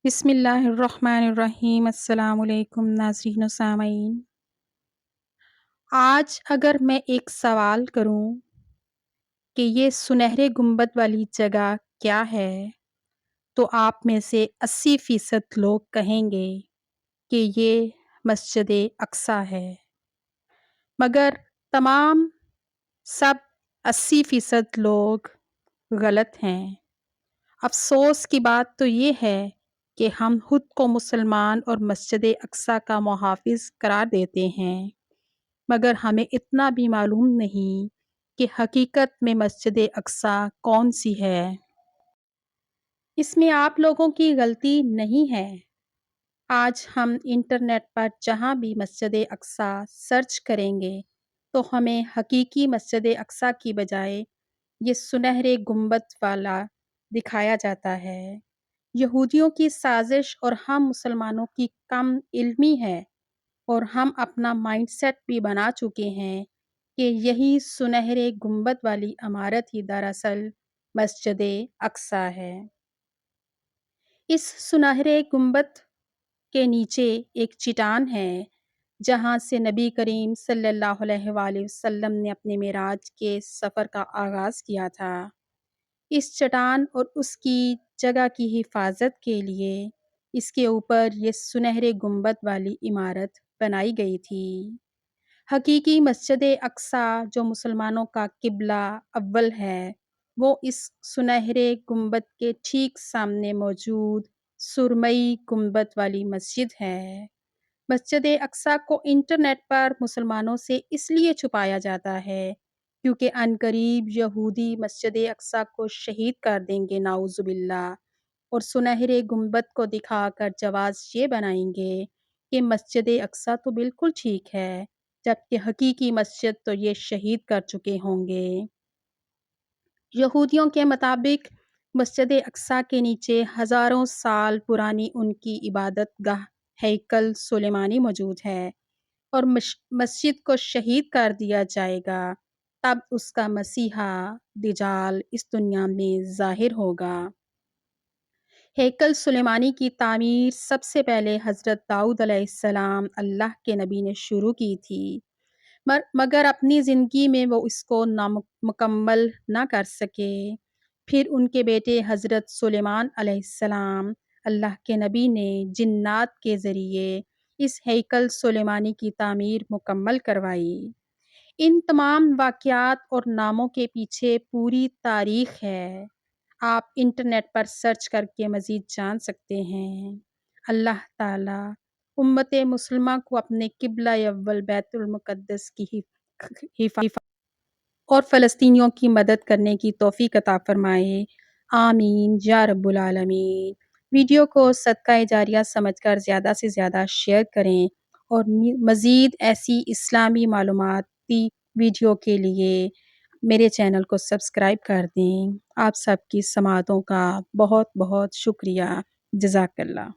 بسم اللہ الرحمن الرحیم۔ السلام علیکم ناظرین و سامعین۔ آج اگر میں ایک سوال کروں کہ یہ سنہرے گنبد والی جگہ کیا ہے تو آپ میں سے 80% لوگ کہیں گے کہ یہ مسجد اقصیٰ ہے، مگر تمام سب 80% لوگ غلط ہیں۔ افسوس کی بات تو یہ ہے کہ ہم خود کو مسلمان اور مسجد اقصیٰ کا محافظ قرار دیتے ہیں، مگر ہمیں اتنا بھی معلوم نہیں کہ حقیقت میں مسجد اقصیٰ کون سی ہے۔ اس میں آپ لوگوں کی غلطی نہیں ہے۔ آج ہم انٹرنیٹ پر جہاں بھی مسجد اقصیٰ سرچ کریں گے تو ہمیں حقیقی مسجد اقصیٰ کی بجائے یہ سنہرے گنبد والا دکھایا جاتا ہے۔ یہودیوں کی سازش اور ہم مسلمانوں کی کم علمی ہے، اور ہم اپنا مائنڈ سیٹ بھی بنا چکے ہیں کہ یہی سنہرے گنبد والی عمارت ہی دراصل مسجد اقصیٰ ہے۔ اس سنہرے گنبد کے نیچے ایک چٹان ہے جہاں سے نبی کریم صلی اللہ علیہ وآلہ وسلم نے اپنے معراج کے سفر کا آغاز کیا تھا۔ اس چٹان اور اس کی جگہ کی حفاظت کے لیے اس کے اوپر یہ سنہرے گنبد والی عمارت بنائی گئی تھی۔ حقیقی مسجد اقصیٰ جو مسلمانوں کا قبلہ اول ہے، وہ اس سنہرے گنبد کے ٹھیک سامنے موجود سرمئی گنبد والی مسجد ہے۔ مسجد اقصیٰ کو انٹرنیٹ پر مسلمانوں سے اس لیے چھپایا جاتا ہے کیونکہ عنقریب یہودی مسجد اقصیٰ کو شہید کر دیں گے نعوذ باللہ، اور سنہرے گنبد کو دکھا کر جواز یہ بنائیں گے کہ مسجد اقصیٰ تو بالکل ٹھیک ہے، جبکہ حقیقی مسجد تو یہ شہید کر چکے ہوں گے۔ یہودیوں کے مطابق مسجد اقصیٰ کے نیچے ہزاروں سال پرانی ان کی عبادت گاہ ہیکل سلیمانی موجود ہے، اور مسجد کو شہید کر دیا جائے گا تب اس کا مسیحا دجال اس دنیا میں ظاہر ہوگا۔ ہیکل سلیمانی کی تعمیر سب سے پہلے حضرت داؤد علیہ السلام اللہ کے نبی نے شروع کی تھی، مگر اپنی زندگی میں وہ اس کو مکمل نہ کر سکے۔ پھر ان کے بیٹے حضرت سلیمان علیہ السلام اللہ کے نبی نے جنات کے ذریعے اس ہیکل سلیمانی کی تعمیر مکمل کروائی۔ ان تمام واقعات اور ناموں کے پیچھے پوری تاریخ ہے، آپ انٹرنیٹ پر سرچ کر کے مزید جان سکتے ہیں۔ اللہ تعالی امت مسلمہ کو اپنے قبلہ اول بیت المقدس کی حفاظت اور فلسطینیوں کی مدد کرنے کی توفیق عطا فرمائے، آمین یا رب العالمین۔ ویڈیو کو صدقہ جاریہ سمجھ کر زیادہ سے زیادہ شیئر کریں، اور مزید ایسی اسلامی معلوماتی ویڈیو کے لیے میرے چینل کو سبسکرائب کر دیں۔ آپ سب کی سماعتوں کا بہت بہت شکریہ۔ جزاک اللہ۔